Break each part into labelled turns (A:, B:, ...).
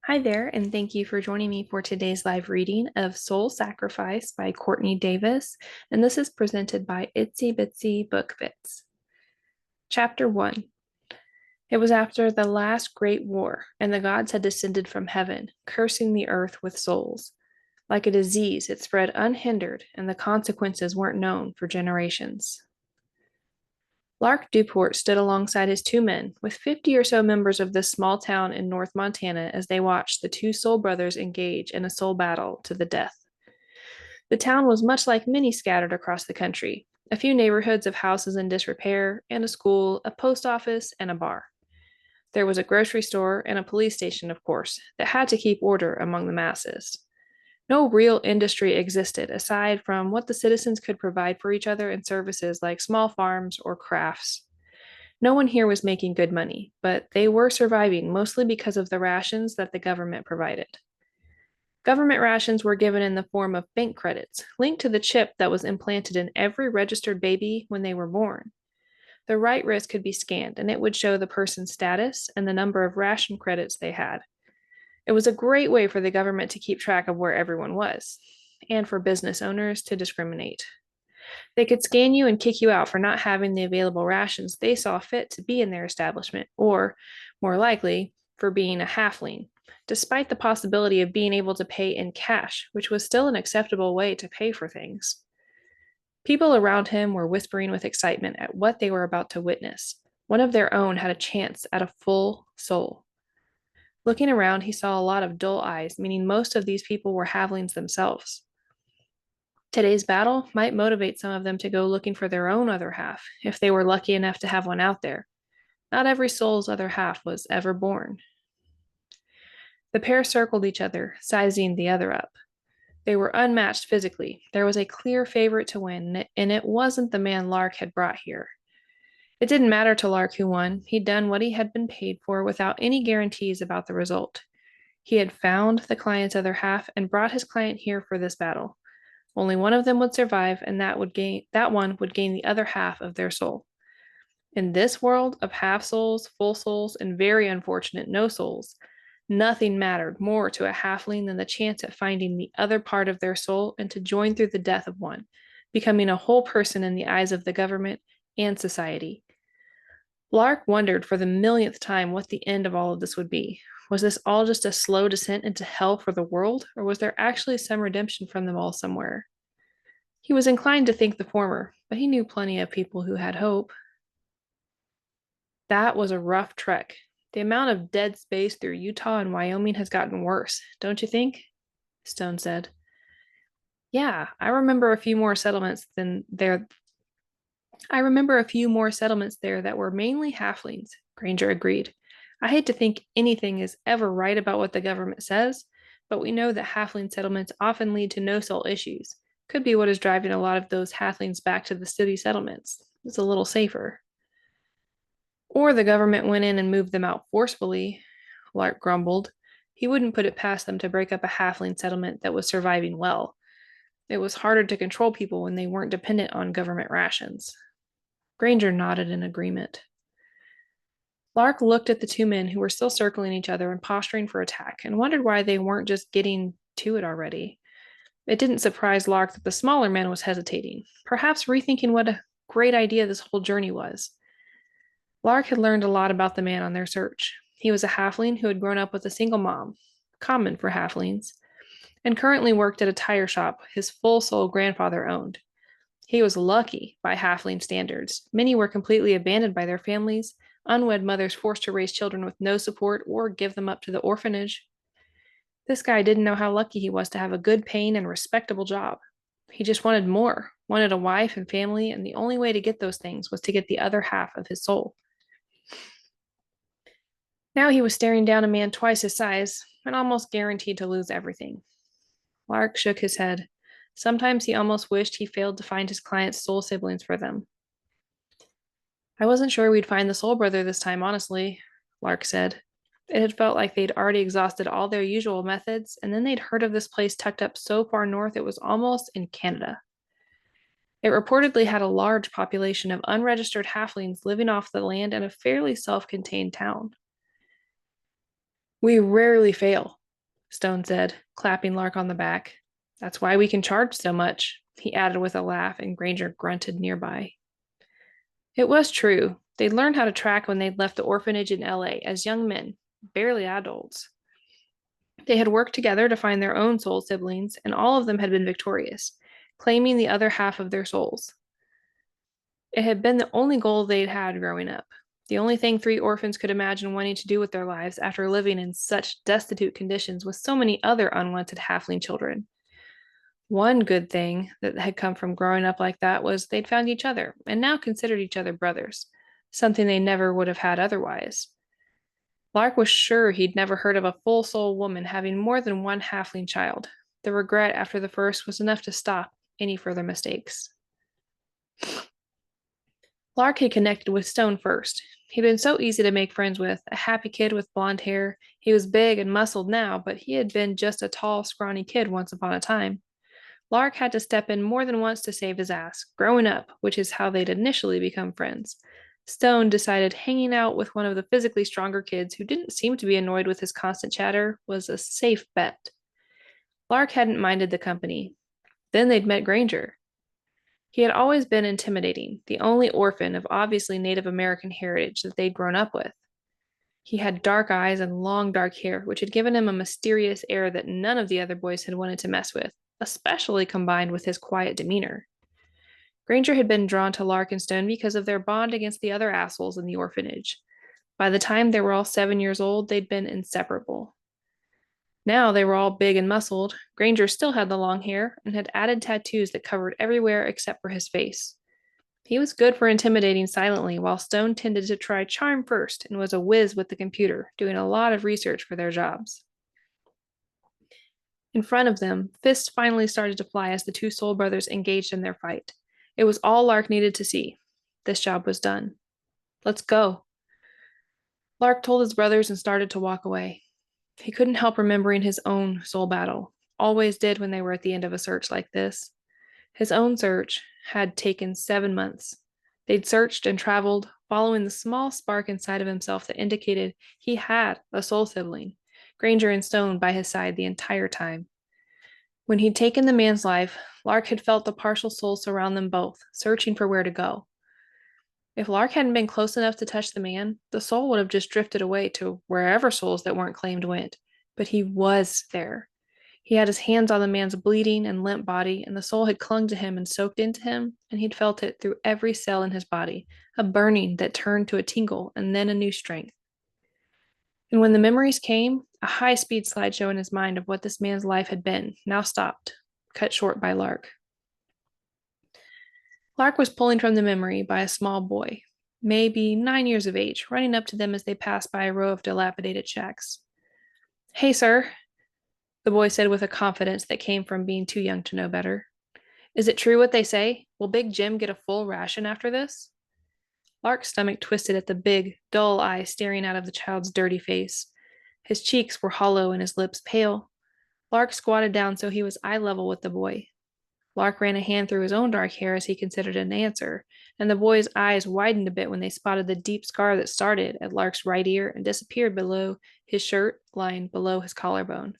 A: Hi there, and thank you for joining me for today's live reading of Soul Sacrifice by Courtney Davis, and this is presented by Itsy Bitsy Book Bits. Chapter 1. It was after the last great war, and the gods had descended from heaven, cursing the earth with souls. Like a disease, it spread unhindered, and the consequences weren't known for generations. Lark Duport stood alongside his two men, with 50 or so members of this small town in North Montana as they watched the two soul brothers engage in a soul battle to the death. The town was much like many scattered across the country, a few neighborhoods of houses in disrepair, and a school, a post office, and a bar. There was a grocery store and a police station, of course, that had to keep order among the masses. No real industry existed aside from what the citizens could provide for each other in services like small farms or crafts. No one here was making good money, but they were surviving mostly because of the rations that the government provided. Government rations were given in the form of bank credits, linked to the chip that was implanted in every registered baby when they were born. The right wrist could be scanned, and it would show the person's status and the number of ration credits they had. It was a great way for the government to keep track of where everyone was, and for business owners to discriminate. They could scan you and kick you out for not having the available rations they saw fit to be in their establishment, or, more likely, for being a halfling, despite the possibility of being able to pay in cash, which was still an acceptable way to pay for things. People around him were whispering with excitement at what they were about to witness. One of their own had a chance at a full soul. Looking around, he saw a lot of dull eyes, meaning most of these people were halflings themselves. Today's battle might motivate some of them to go looking for their own other half, if they were lucky enough to have one out there. Not every soul's other half was ever born. The pair circled each other, sizing the other up. They were unmatched physically. There was a clear favorite to win, and it wasn't the man Lark had brought here. It didn't matter to Lark who won. He'd done what he had been paid for without any guarantees about the result. He had found the client's other half and brought his client here for this battle. Only one of them would survive, and that one would gain the other half of their soul. In this world of half souls, full souls, and very unfortunate no souls, nothing mattered more to a halfling than the chance at finding the other part of their soul and to join through the death of one, becoming a whole person in the eyes of the government and society. Lark wondered for the millionth time what the end of all of this would be. Was this all just a slow descent into hell for the world, or was there actually some redemption from them all somewhere? He was inclined to think the former, but he knew plenty of people who had hope. That was a rough trek. The amount of dead space through Utah and Wyoming has gotten worse, don't you think? Stone said. Yeah, I remember a few more settlements there that were mainly halflings, Granger agreed. I hate to think anything is ever right about what the government says, but we know that halfling settlements often lead to no soul issues. Could be what is driving a lot of those halflings back to the city settlements. It's a little safer. Or the government went in and moved them out forcefully, Lark grumbled. He wouldn't put it past them to break up a halfling settlement that was surviving well. It was harder to control people when they weren't dependent on government rations. Granger nodded in agreement. Lark looked at the two men who were still circling each other and posturing for attack and wondered why they weren't just getting to it already. It didn't surprise Lark that the smaller man was hesitating, perhaps rethinking what a great idea this whole journey was. Lark had learned a lot about the man on their search. He was a halfling who had grown up with a single mom, common for halflings, and currently worked at a tire shop his full soul grandfather owned. He was lucky by halfling standards. Many were completely abandoned by their families, unwed mothers forced to raise children with no support or give them up to the orphanage. This guy didn't know how lucky he was to have a good paying and respectable job. He just wanted more, wanted a wife and family, and the only way to get those things was to get the other half of his soul. Now he was staring down a man twice his size and almost guaranteed to lose everything. Lark shook his head. Sometimes he almost wished he failed to find his client's soul siblings for them. I wasn't sure we'd find the soul brother this time, honestly, Lark said. It had felt like they'd already exhausted all their usual methods, and then they'd heard of this place tucked up so far north it was almost in Canada. It reportedly had a large population of unregistered halflings living off the land in a fairly self-contained town. We rarely fail, Stone said, clapping Lark on the back. That's why we can charge so much, he added with a laugh, and Granger grunted nearby. It was true. They'd learned how to track when they'd left the orphanage in LA as young men, barely adults. They had worked together to find their own soul siblings, and all of them had been victorious, claiming the other half of their souls. It had been the only goal they'd had growing up, the only thing three orphans could imagine wanting to do with their lives after living in such destitute conditions with so many other unwanted halfling children. One good thing that had come from growing up like that was they'd found each other and now considered each other brothers, something they never would have had otherwise. Lark was sure he'd never heard of a full soul woman having more than one halfling child. The regret after the first was enough to stop any further mistakes. Lark had connected with Stone first. He'd been so easy to make friends with, a happy kid with blonde hair. He was big and muscled now, but he had been just a tall, scrawny kid once upon a time. Lark had to step in more than once to save his ass, growing up, which is how they'd initially become friends. Stone decided hanging out with one of the physically stronger kids who didn't seem to be annoyed with his constant chatter was a safe bet. Lark hadn't minded the company. Then they'd met Granger. He had always been intimidating, the only orphan of obviously Native American heritage that they'd grown up with. He had dark eyes and long dark hair, which had given him a mysterious air that none of the other boys had wanted to mess with, especially combined with his quiet demeanor. Granger had been drawn to Lark and Stone because of their bond against the other assholes in the orphanage. By the time they were all 7 years old, they'd been inseparable. Now they were all big and muscled. Granger still had the long hair and had added tattoos that covered everywhere except for his face. He was good for intimidating silently, while Stone tended to try charm first and was a whiz with the computer, doing a lot of research for their jobs. In front of them, fists finally started to fly as the two soul brothers engaged in their fight. It was all Lark needed to see. This job was done. Let's go. Lark told his brothers and started to walk away. He couldn't help remembering his own soul battle, always did when they were at the end of a search like this. His own search had taken 7 months. They'd searched and traveled, following the small spark inside of himself that indicated he had a soul sibling, Granger and Stone by his side the entire time. When he'd taken the man's life, Lark had felt the partial soul surround them both, searching for where to go. If Lark hadn't been close enough to touch the man, the soul would have just drifted away to wherever souls that weren't claimed went. But he was there. He had his hands on the man's bleeding and limp body, and the soul had clung to him and soaked into him, and he'd felt it through every cell in his body, a burning that turned to a tingle and then a new strength. And when the memories came, a high-speed slideshow in his mind of what this man's life had been now stopped, cut short by Lark. Lark was pulling from the memory by a small boy, maybe 9 years of age, running up to them as they passed by a row of dilapidated shacks. Hey, sir, the boy said with a confidence that came from being too young to know better. Is it true what they say? Will Big Jim get a full ration after this? Lark's stomach twisted at the big, dull eyes staring out of the child's dirty face. His cheeks were hollow and his lips pale. Lark squatted down so he was eye level with the boy. Lark ran a hand through his own dark hair as he considered an answer, and the boy's eyes widened a bit when they spotted the deep scar that started at Lark's right ear and disappeared below his shirt, lying below his collarbone.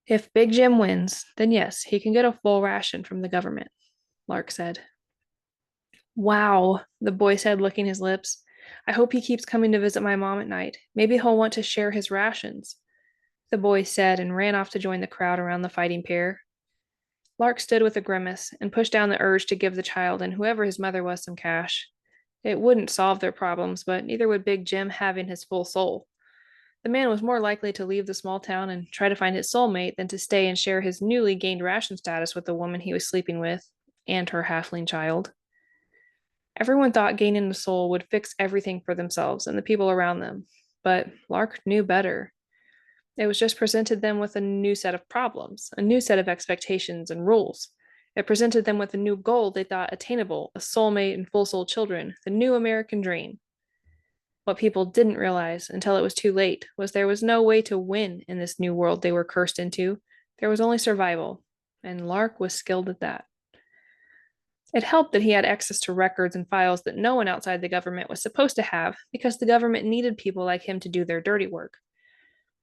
A: If Big Jim wins, then yes, he can get a full ration from the government, Lark said. Wow, the boy said, licking his lips. I hope he keeps coming to visit my mom at night. Maybe he'll want to share his rations, the boy said, and ran off to join the crowd around the fighting pair. Lark stood with a grimace and pushed down the urge to give the child and whoever his mother was some cash. It wouldn't solve their problems, but neither would Big Jim having his full soul. The man was more likely to leave the small town and try to find his soulmate than to stay and share his newly gained ration status with the woman he was sleeping with and her halfling child. Everyone thought gaining a soul would fix everything for themselves and the people around them, but Lark knew better. It was just presented them with a new set of problems, a new set of expectations and rules. It presented them with a new goal they thought attainable, a soulmate and full soul children, the new American dream. What people didn't realize until it was too late was there was no way to win in this new world they were cursed into. There was only survival, and Lark was skilled at that. It helped that he had access to records and files that no one outside the government was supposed to have because the government needed people like him to do their dirty work.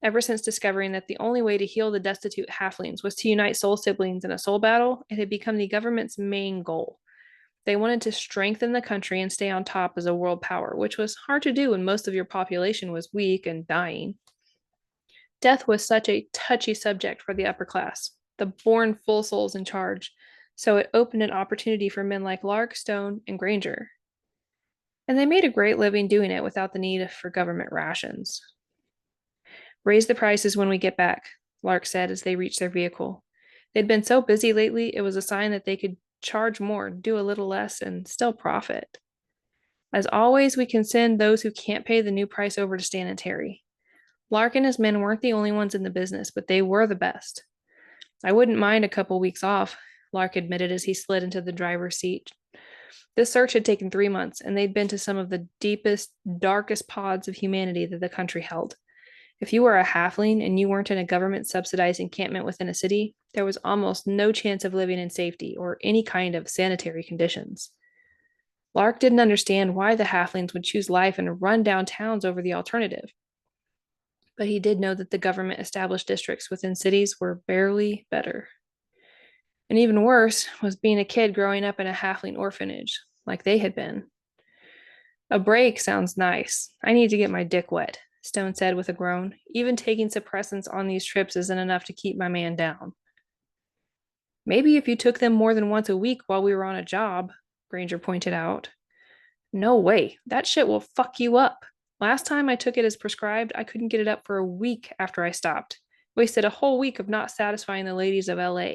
A: Ever since discovering that the only way to heal the destitute halflings was to unite soul siblings in a soul battle, it had become the government's main goal. They wanted to strengthen the country and stay on top as a world power, which was hard to do when most of your population was weak and dying. Death was such a touchy subject for the upper class, the born full souls in charge, so it opened an opportunity for men like Lark, Stone, and Granger. And they made a great living doing it without the need for government rations. Raise the prices when we get back, Lark said as they reached their vehicle. They'd been so busy lately, it was a sign that they could charge more, do a little less, and still profit. As always, we can send those who can't pay the new price over to Stan and Terry. Lark and his men weren't the only ones in the business, but they were the best. I wouldn't mind a couple weeks off, Lark admitted as he slid into the driver's seat. This search had taken 3 months, and they'd been to some of the deepest, darkest pods of humanity that the country held. If you were a halfling and you weren't in a government-subsidized encampment within a city, there was almost no chance of living in safety or any kind of sanitary conditions. Lark didn't understand why the halflings would choose life in run-down towns over the alternative. But he did know that the government-established districts within cities were barely better. And even worse was being a kid growing up in a halfling orphanage, like they had been. A break sounds nice. I need to get my dick wet, Stone said with a groan. Even taking suppressants on these trips isn't enough to keep my man down. Maybe if you took them more than once a week while we were on a job, Granger pointed out. No way. That shit will fuck you up. Last time I took it as prescribed, I couldn't get it up for a week after I stopped. Wasted a whole week of not satisfying the ladies of LA.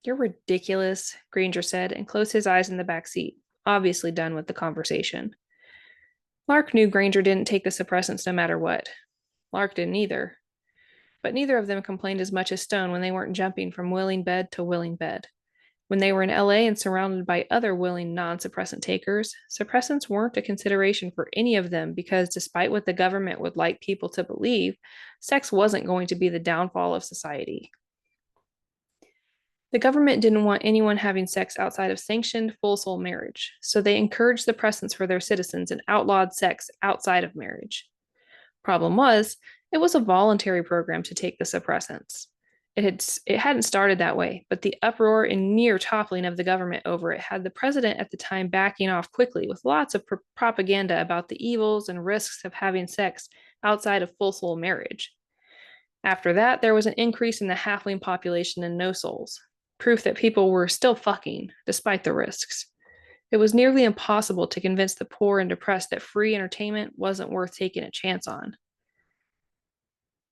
A: You're ridiculous, Granger said, and closed his eyes in the back seat, obviously done with the conversation. Lark knew Granger didn't take the suppressants no matter what. Lark didn't either. But neither of them complained as much as Stone when they weren't jumping from willing bed to willing bed. When they were in LA and surrounded by other willing non-suppressant takers, suppressants weren't a consideration for any of them because despite what the government would like people to believe, sex wasn't going to be the downfall of society. The government didn't want anyone having sex outside of sanctioned full soul marriage, so they encouraged suppressants for their citizens and outlawed sex outside of marriage. Problem was, it was a voluntary program to take the suppressants. It hadn't started that way, but the uproar and near toppling of the government over it had the president at the time backing off quickly with lots of propaganda about the evils and risks of having sex outside of full soul marriage. After that, there was an increase in the halfling population and no souls, proof that people were still fucking despite the risks. It was nearly impossible to convince the poor and depressed that free entertainment wasn't worth taking a chance on.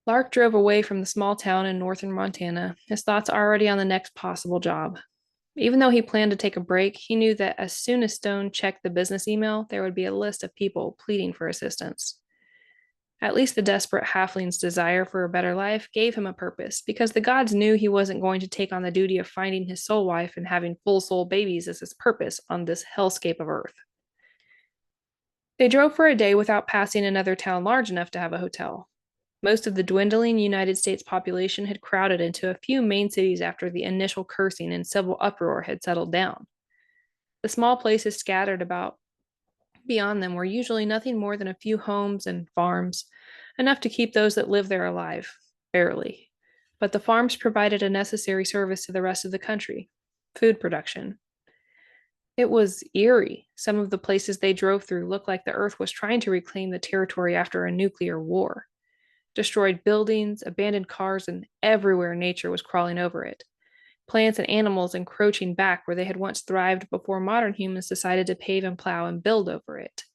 A: Lark drove away from the small town in northern Montana, his thoughts already on the next possible job. Even though he planned to take a break, he knew that as soon as Stone checked the business email, there would be a list of people pleading for assistance. At least the desperate halfling's desire for a better life gave him a purpose, because the gods knew he wasn't going to take on the duty of finding his soul wife and having full soul babies as his purpose on this hellscape of Earth. They drove for a day without passing another town large enough to have a hotel. Most of the dwindling United States population had crowded into a few main cities after the initial cursing and civil uproar had settled down. The small places scattered about beyond them were usually nothing more than a few homes and farms, enough to keep those that lived there alive, barely. But the farms provided a necessary service to the rest of the country, food production. It was eerie. Some of the places they drove through looked like the Earth was trying to reclaim the territory after a nuclear war. Destroyed buildings, abandoned cars, and everywhere nature was crawling over it. Plants and animals encroaching back where they had once thrived before modern humans decided to pave and plow and build over it.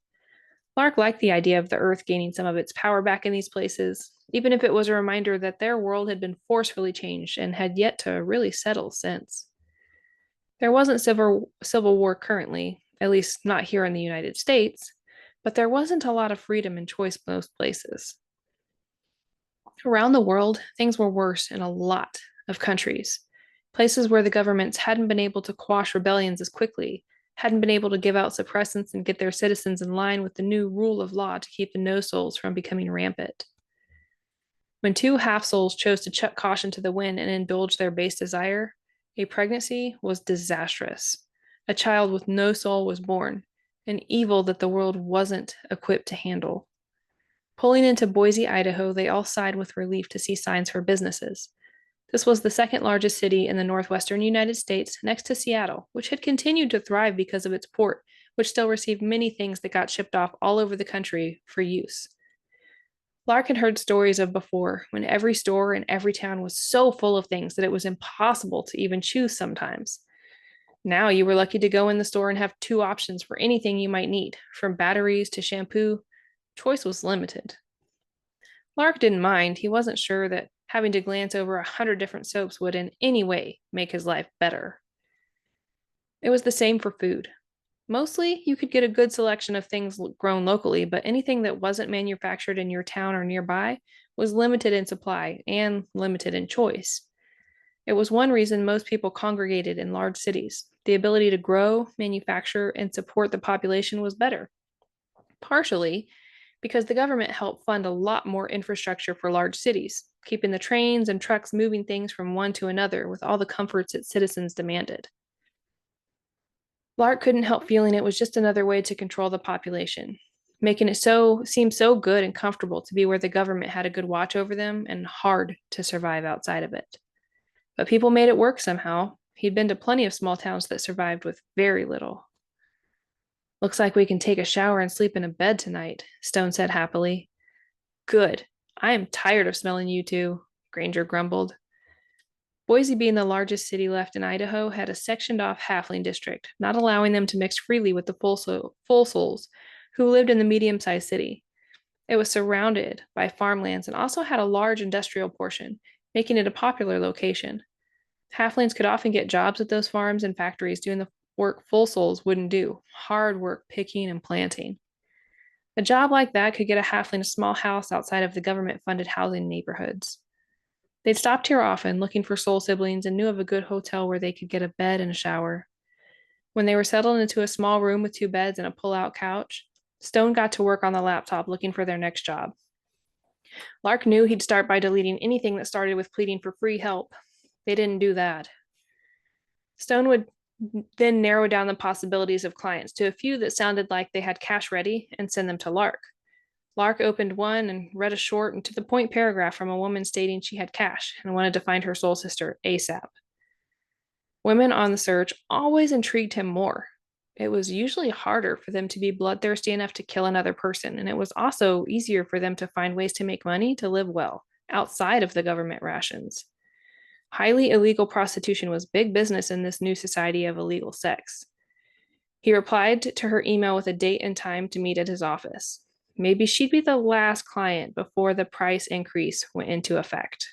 A: Lark liked the idea of the Earth gaining some of its power back in these places, even if it was a reminder that their world had been forcefully changed and had yet to really settle since. There wasn't civil war currently, at least not here in the United States, but there wasn't a lot of freedom and choice most places. Around the world, things were worse in a lot of countries. Places where the governments hadn't been able to quash rebellions as quickly, hadn't been able to give out suppressants and get their citizens in line with the new rule of law to keep the no-souls from becoming rampant. When two half-souls chose to chuck caution to the wind and indulge their base desire, a pregnancy was disastrous. A child with no soul was born, an evil that the world wasn't equipped to handle. Pulling into Boise, Idaho, they all sighed with relief to see signs for businesses. This was the second largest city in the northwestern United States, next to Seattle, which had continued to thrive because of its port, which still received many things that got shipped off all over the country for use. Lark had heard stories of before, when every store in every town was so full of things that it was impossible to even choose sometimes. Now you were lucky to go in the store and have two options for anything you might need, from batteries to shampoo. Choice was limited. Lark didn't mind. He wasn't sure that having to glance over 100 different soaps would in any way make his life better. It was the same for food. Mostly, you could get a good selection of things grown locally, but anything that wasn't manufactured in your town or nearby was limited in supply and limited in choice. It was one reason most people congregated in large cities. The ability to grow, manufacture, and support the population was better. Partially because the government helped fund a lot more infrastructure for large cities, keeping the trains and trucks moving things from one to another with all the comforts its citizens demanded. Lark couldn't help feeling it was just another way to control the population, making it seem so good and comfortable to be where the government had a good watch over them and hard to survive outside of it. But people made it work somehow. He'd been to plenty of small towns that survived with very little. Looks like we can take a shower and sleep in a bed tonight, Stone said happily. Good. I am tired of smelling you two, Granger grumbled. Boise, being the largest city left in Idaho, had a sectioned off halfling district, not allowing them to mix freely with the full souls who lived in the medium sized city. It was surrounded by farmlands and also had a large industrial portion, making it a popular location. Halflings could often get jobs at those farms and factories doing the work full souls wouldn't do, hard work picking and planting. A job like that could get a halfling a small house outside of the government-funded housing neighborhoods. They'd stopped here often, looking for soul siblings, and knew of a good hotel where they could get a bed and a shower. When they were settled into a small room with two beds and a pull-out couch, Stone got to work on the laptop looking for their next job. Lark knew he'd start by deleting anything that started with pleading for free help. They didn't do that. Stone would then narrow down the possibilities of clients to a few that sounded like they had cash ready and send them to Lark. Lark opened one and read a short and to the point paragraph from a woman stating she had cash and wanted to find her soul sister ASAP. Women on the search always intrigued him more. It was usually harder for them to be bloodthirsty enough to kill another person, and it was also easier for them to find ways to make money to live well outside of the government rations. Highly illegal prostitution was big business in this new society of illegal sex. He replied to her email with a date and time to meet at his office. Maybe she'd be the last client before the price increase went into effect.